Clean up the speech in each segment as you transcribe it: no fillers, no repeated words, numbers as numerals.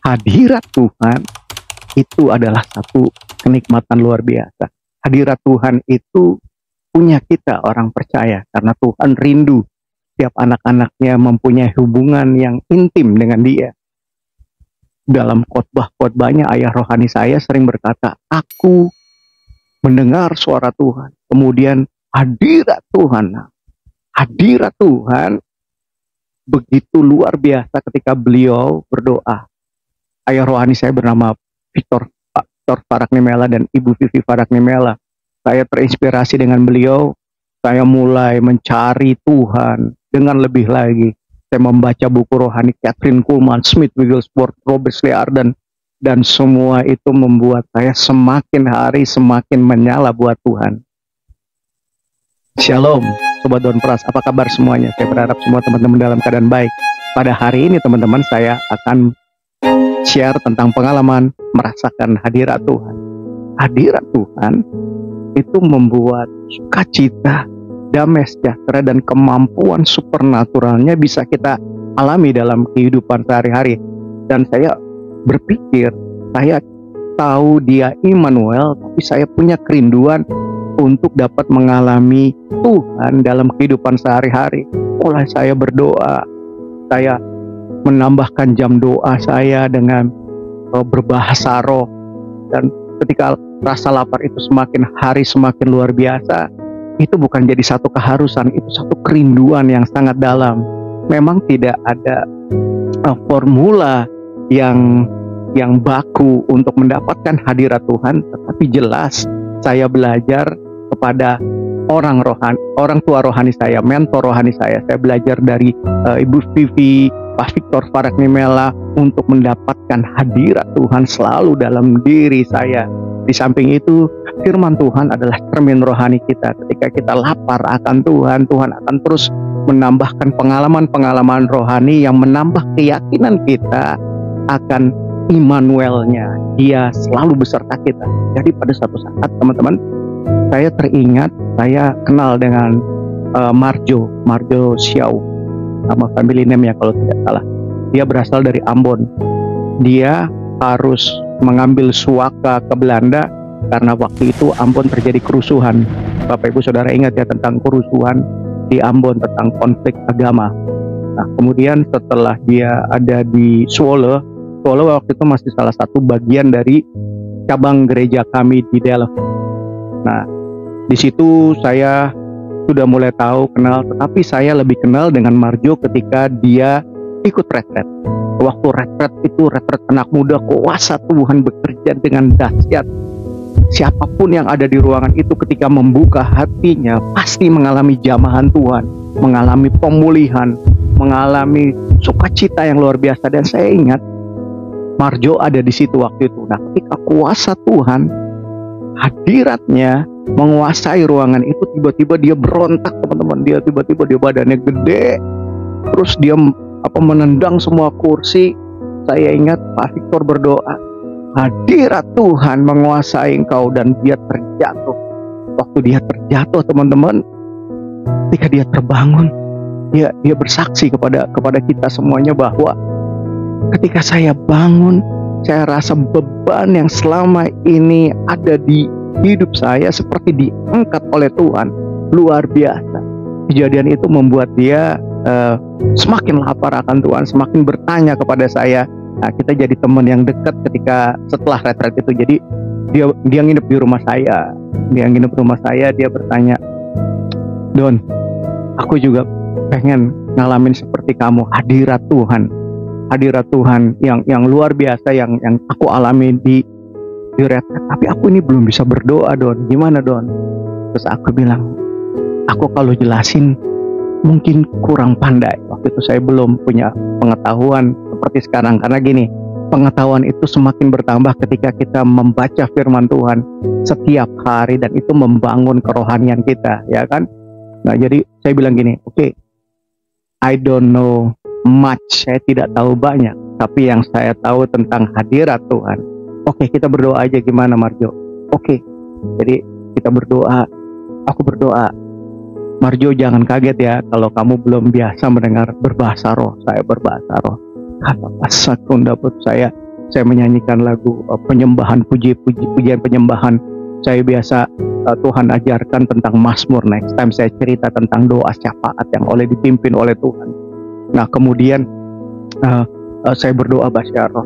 Hadirat Tuhan itu adalah satu kenikmatan luar biasa. Hadirat Tuhan itu punya kita orang percaya, karena Tuhan rindu setiap anak-anaknya mempunyai hubungan yang intim dengan Dia. Dalam khotbah-khotbahnya ayah rohani saya sering berkata, aku mendengar suara Tuhan, kemudian hadirat Tuhan. Hadirat Tuhan begitu luar biasa ketika beliau berdoa. Ayah rohani saya bernama Victor Faraknimela dan Ibu Vivi Faraknimela. Saya terinspirasi dengan beliau. Saya mulai mencari Tuhan dengan lebih lagi. Saya membaca buku rohani Catherine Kuhlman, Smith Wigglesworth, Robert Lee Arden, dan semua itu membuat saya semakin hari semakin menyala buat Tuhan. Shalom, Sobat Don Pras, apa kabar semuanya? Saya berharap semua teman-teman dalam keadaan baik. Pada hari ini teman-teman, saya akan share tentang pengalaman merasakan hadirat Tuhan. Hadirat Tuhan itu membuat sukacita, damai sejahtera, dan kemampuan supernaturalnya bisa kita alami dalam kehidupan sehari-hari. Dan saya berpikir, saya tahu Dia Immanuel, tapi saya punya kerinduan untuk dapat mengalami Tuhan dalam kehidupan sehari-hari. Mulai saya berdoa, saya menambahkan jam doa saya dengan berbahasa roh, dan ketika rasa lapar itu semakin hari semakin luar biasa, itu bukan jadi satu keharusan, itu satu kerinduan yang sangat dalam. Memang tidak ada formula yang baku untuk mendapatkan hadirat Tuhan, tetapi jelas saya belajar kepada orang tua rohani saya, mentor rohani saya. Saya belajar dari Ibu Vivi, Pak Victor Faraknimela untuk mendapatkan hadirat Tuhan selalu dalam diri saya. Di samping itu, firman Tuhan adalah cermin rohani kita. Ketika kita lapar akan Tuhan, Tuhan akan terus menambahkan pengalaman-pengalaman rohani yang menambah keyakinan kita akan Immanuelnya. Dia selalu beserta kita. Jadi pada suatu saat teman-teman, saya teringat saya kenal dengan Marjo Xiao, nama family name ya kalau tidak salah. Dia berasal dari Ambon. Dia harus mengambil suaka ke Belanda karena waktu itu Ambon terjadi kerusuhan. Bapak Ibu Saudara ingat ya tentang kerusuhan di Ambon, tentang konflik agama. Nah, kemudian setelah dia ada di Zwolle waktu itu masih salah satu bagian dari cabang gereja kami di Delft. Nah, di situ saya sudah mulai tahu, kenal, tetapi saya lebih kenal dengan Marjo ketika dia ikut retret. Waktu retret anak muda, kuasa Tuhan bekerja dengan dahsyat. Siapapun yang ada di ruangan itu ketika membuka hatinya pasti mengalami jamahan Tuhan, mengalami pemulihan, mengalami sukacita yang luar biasa. Dan saya ingat Marjo ada di situ waktu itu. Nah, ketika kuasa Tuhan, hadiratnya menguasai ruangan itu, tiba-tiba dia berontak teman-teman. Dia tiba-tiba dia badannya gede, terus dia menendang semua kursi. Saya ingat Pak Victor berdoa, hadirat Tuhan menguasai engkau, dan dia terjatuh. Waktu dia terjatuh teman-teman, ketika dia terbangun, dia bersaksi kepada kita semuanya bahwa ketika saya bangun, saya rasa beban yang selama ini ada di hidup saya seperti diangkat oleh Tuhan. Luar biasa. Kejadian itu membuat dia semakin lapar akan Tuhan, semakin bertanya kepada saya. Nah, kita jadi teman yang dekat ketika setelah retret itu. Jadi dia nginep di rumah saya. Dia bertanya, Don, aku juga pengen ngalamin seperti kamu, hadirat Tuhan yang luar biasa yang aku alami di retret. Tapi aku ini belum bisa berdoa, Don. Gimana, Don? Terus aku bilang, aku kalau jelasin mungkin kurang pandai. Waktu itu saya belum punya pengetahuan seperti sekarang. Karena gini, pengetahuan itu semakin bertambah ketika kita membaca firman Tuhan setiap hari, dan itu membangun kerohanian kita, ya kan? Nah, jadi saya bilang gini, okay, I don't know much, saya tidak tahu banyak, tapi yang saya tahu tentang hadirat Tuhan. Oke, kita berdoa aja, gimana Marjo? Oke, jadi kita berdoa. Aku berdoa, Marjo jangan kaget ya kalau kamu belum biasa mendengar berbahasa roh. Saya berbahasa roh. Kata sekunda put saya saya menyanyikan lagu penyembahan, pujian penyembahan. Saya biasa Tuhan ajarkan tentang Mazmur. Next time saya cerita tentang doa syafaat yang dipimpin oleh Tuhan. Nah kemudian saya berdoa Basyaro,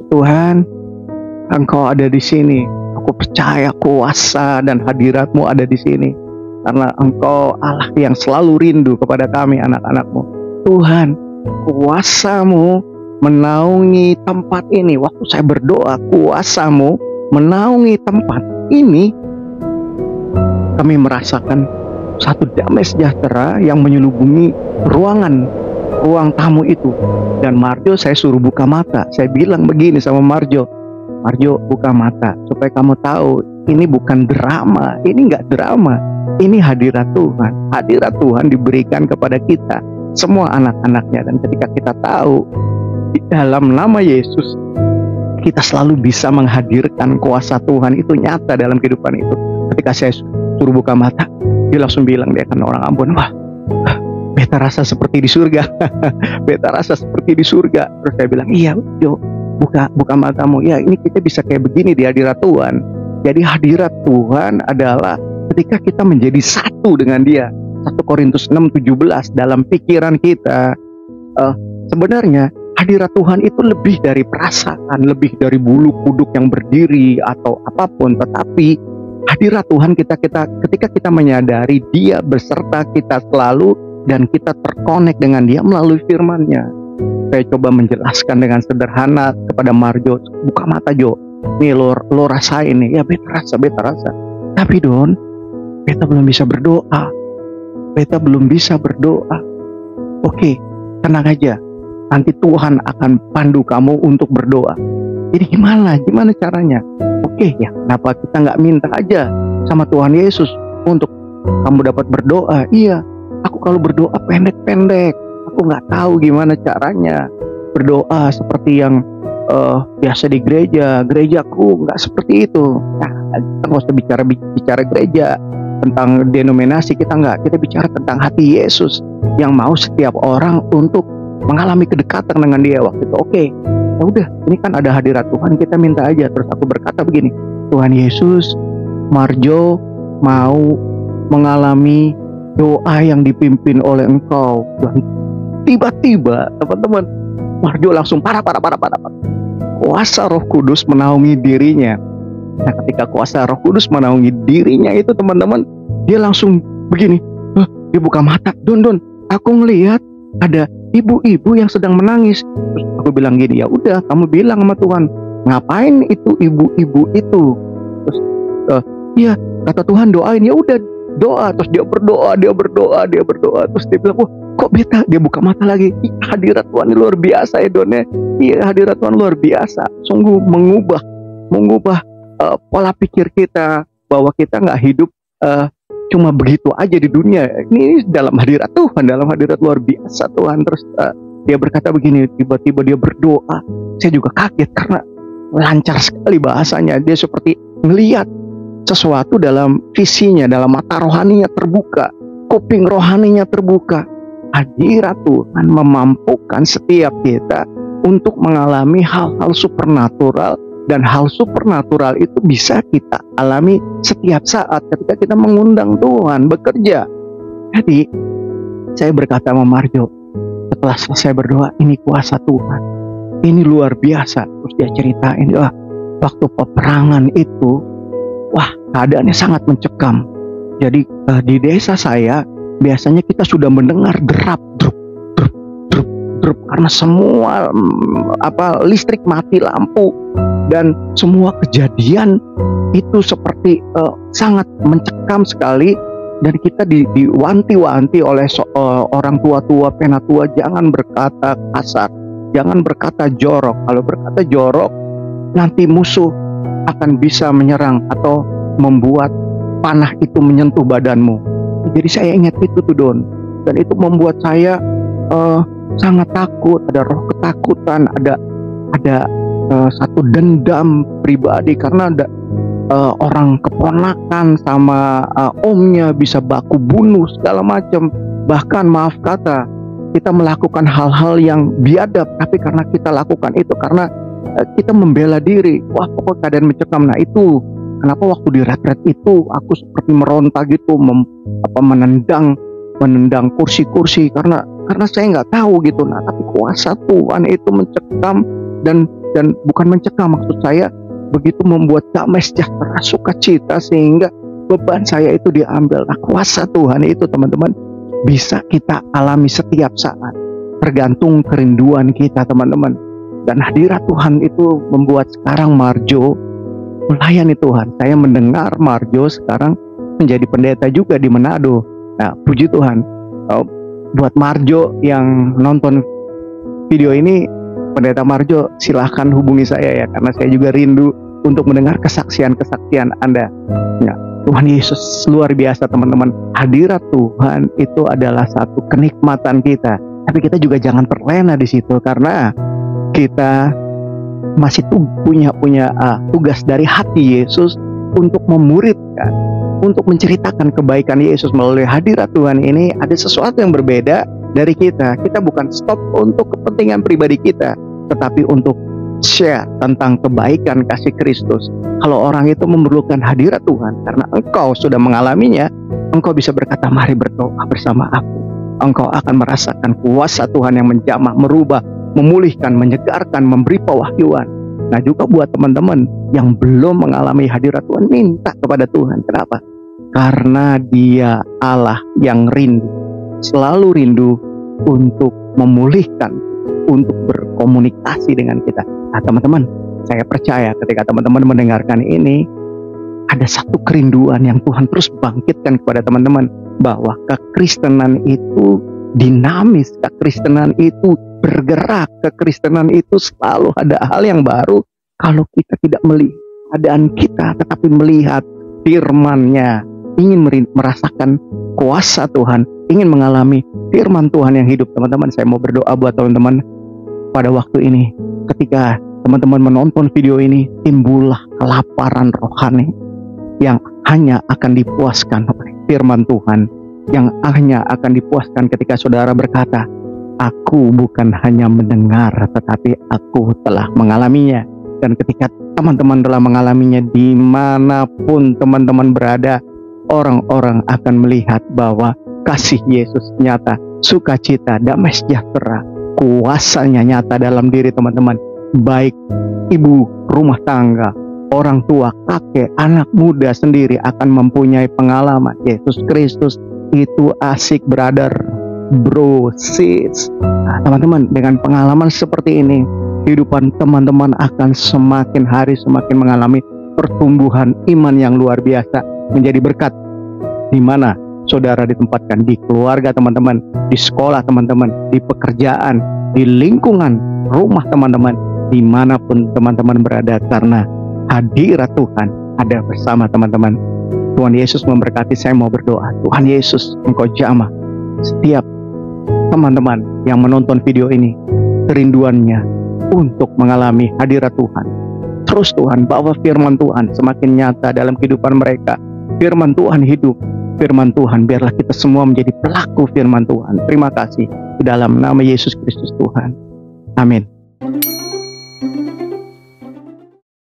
Tuhan, Engkau ada di sini. Aku percaya kuasa dan hadirat-Mu ada di sini. Karena Engkau Allah yang selalu rindu kepada kami anak-anak-Mu. Tuhan, kuasa-Mu menaungi tempat ini. Waktu saya berdoa, kuasa-Mu menaungi tempat ini, kami merasakan satu damai sejahtera yang menyelubungi ruang tamu itu. Dan Marjo saya suruh buka mata. Saya bilang begini sama Marjo, buka mata supaya kamu tahu ini bukan drama, ini nggak drama. Ini hadirat Tuhan. Hadirat Tuhan diberikan kepada kita, semua anak-anaknya. Dan ketika kita tahu di dalam nama Yesus, kita selalu bisa menghadirkan kuasa Tuhan itu nyata dalam kehidupan itu. Ketika saya suruh buka mata, dia langsung bilang, dia kan orang Ambon, wah, beta rasa seperti di surga. Beta rasa seperti di surga. Terus saya bilang, iya, Jo, buka matamu. Ya, ini kita bisa kayak begini di hadirat Tuhan. Jadi hadirat Tuhan adalah ketika kita menjadi satu dengan Dia. 1 Korintus 6:17 dalam pikiran kita. Sebenarnya hadirat Tuhan itu lebih dari perasaan, lebih dari bulu kuduk yang berdiri atau apapun. Tetapi hadirat Tuhan ketika kita menyadari Dia beserta kita selalu dan kita terkonek dengan Dia melalui firman-Nya. Saya coba menjelaskan dengan sederhana kepada Marjo, buka mata Jo, nih lo rasain nih. Ya beta rasa. Tapi Don, beta belum bisa berdoa. Oke, tenang aja. Nanti Tuhan akan pandu kamu untuk berdoa. Jadi gimana caranya? Oke ya, kenapa kita nggak minta aja sama Tuhan Yesus untuk kamu dapat berdoa? Iya, aku kalau berdoa pendek-pendek. Aku nggak tahu gimana caranya berdoa seperti yang biasa di gerejaku nggak seperti itu. Nah, kita nggak usah bicara gereja tentang denominasi, kita bicara tentang hati Yesus yang mau setiap orang untuk mengalami kedekatan dengan Dia waktu itu. Oke, ya udah, ini kan ada hadirat Tuhan, kita minta aja. Terus aku berkata begini, Tuhan Yesus, Marjo mau mengalami doa yang dipimpin oleh Engkau. Dan tiba-tiba teman-teman, Marjo langsung parah. Kuasa Roh Kudus menaungi dirinya. Nah, ketika kuasa Roh Kudus menaungi dirinya itu teman-teman, dia langsung begini, dia buka mata, Don, aku ngelihat ada ibu-ibu yang sedang menangis. Terus aku bilang gini, ya udah, kamu bilang sama Tuhan, ngapain itu ibu-ibu itu? Terus iya, kata Tuhan doain. Ya udah, doa. Terus dia berdoa. Terus dia bilang, wah, kok beta? Dia buka mata lagi. Hadirat Tuhan ini luar biasa ya Don. Iya, hadirat Tuhan luar biasa. Sungguh mengubah pola pikir kita bahwa kita nggak hidup cuma begitu aja di dunia. Ini dalam hadirat Tuhan, dalam hadirat luar biasa Tuhan. Terus dia berkata begini, tiba-tiba dia berdoa. Saya juga kaget karena lancar sekali bahasanya. Dia seperti melihat sesuatu dalam visinya, dalam mata rohaninya terbuka, kuping rohaninya terbuka. Hadirat Tuhan memampukan setiap kita untuk mengalami hal-hal supernatural. Dan hal supernatural itu bisa kita alami setiap saat ketika kita mengundang Tuhan bekerja. Jadi saya berkata sama Marjo, setelah selesai berdoa, ini kuasa Tuhan, ini luar biasa. Terus dia ceritain, waktu peperangan itu, wah, keadaannya sangat mencekam. Jadi di desa saya biasanya kita sudah mendengar derap, drup, karena semua listrik mati, lampu, dan semua kejadian itu seperti sangat mencekam sekali. Dan kita diwanti-wanti oleh orang tua-tua, penatua, jangan berkata kasar, jangan berkata jorok. Kalau berkata jorok, nanti musuh akan bisa menyerang atau membuat panah itu menyentuh badanmu. Jadi saya ingat itu tuh Don, dan itu membuat saya sangat takut. Ada roh ketakutan, ada satu dendam pribadi karena ada orang keponakan sama omnya bisa baku bunuh segala macam. Bahkan maaf kata, kita melakukan hal-hal yang biadab, tapi karena kita lakukan itu karena kita membela diri. Wah, pokok keadaan mencekam. Nah itu kenapa waktu di retret itu aku seperti meronta gitu, menendang kursi-kursi karena saya nggak tahu gitu. Nah tapi kuasa Tuhan itu mencekam dan bukan mencekam, maksud saya begitu membuat damai sejahtera, sukacita, sehingga beban saya itu diambil. Nah kuasa Tuhan itu teman-teman bisa kita alami setiap saat, tergantung kerinduan kita teman-teman. Dan hadirat Tuhan itu membuat sekarang Marjo melayani Tuhan. Saya mendengar Marjo sekarang menjadi pendeta juga di Manado. Nah puji Tuhan. Buat Marjo yang nonton video ini, Pendeta Marjo silahkan hubungi saya ya, karena saya juga rindu untuk mendengar kesaksian-kesaksian Anda. Ya, Tuhan Yesus luar biasa teman-teman. Hadirat Tuhan itu adalah satu kenikmatan kita, tapi kita juga jangan terlena di situ, karena kita masih punya tugas dari hati Yesus untuk memuridkan, untuk menceritakan kebaikan Yesus melalui hadirat Tuhan ini. Ada sesuatu yang berbeda dari kita. Kita bukan stop untuk kepentingan pribadi kita, tetapi untuk share tentang kebaikan kasih Kristus. Kalau orang itu memerlukan hadirat Tuhan karena engkau sudah mengalaminya, engkau bisa berkata, mari berdoa bersama aku. Engkau akan merasakan kuasa Tuhan yang menjamah, merubah, memulihkan, menyegarkan, memberi pewahyuan. Nah juga buat teman-teman yang belum mengalami hadirat Tuhan, minta kepada Tuhan. Kenapa? Karena Dia Allah yang rindu, selalu rindu untuk memulihkan, untuk berkomunikasi dengan kita. Nah teman-teman, saya percaya ketika teman-teman mendengarkan ini, ada satu kerinduan yang Tuhan terus bangkitkan kepada teman-teman, bahwa kekristenan itu dinamis, kekristenan itu bergerak, kekristenan itu selalu ada hal yang baru kalau kita tidak melihat keadaan kita, tetapi melihat firman-Nya, ingin merasakan kuasa Tuhan, ingin mengalami firman Tuhan yang hidup. Teman-teman, saya mau berdoa buat teman-teman pada waktu ini. Ketika teman-teman menonton video ini, timbullah kelaparan rohani yang hanya akan dipuaskan oleh firman Tuhan, yang hanya akan dipuaskan ketika saudara berkata, aku bukan hanya mendengar, tetapi aku telah mengalaminya. Dan ketika teman-teman telah mengalaminya, dimanapun teman-teman berada, orang-orang akan melihat bahwa kasih Yesus nyata, sukacita, damai sejahtera, kuasanya nyata dalam diri teman-teman. Baik ibu rumah tangga, orang tua, kakek, anak muda sendiri akan mempunyai pengalaman. Yesus Kristus itu asik, brother, bro, sis. Nah, teman-teman, dengan pengalaman seperti ini, kehidupan teman-teman akan semakin hari semakin mengalami pertumbuhan iman yang luar biasa, menjadi berkat. Di mana saudara ditempatkan, di keluarga teman-teman, di sekolah teman-teman, di pekerjaan, di lingkungan rumah teman-teman, dimanapun teman-teman berada, karena hadirat Tuhan ada bersama teman-teman. Tuhan Yesus memberkati. Saya mau berdoa, Tuhan Yesus, Engkau jamah setiap teman-teman yang menonton video ini, kerinduannya untuk mengalami hadirat Tuhan. Terus Tuhan, bawa firman Tuhan semakin nyata dalam kehidupan mereka. Firman Tuhan hidup, firman Tuhan, biarlah kita semua menjadi pelaku firman Tuhan. Terima kasih di dalam nama Yesus Kristus Tuhan. Amin.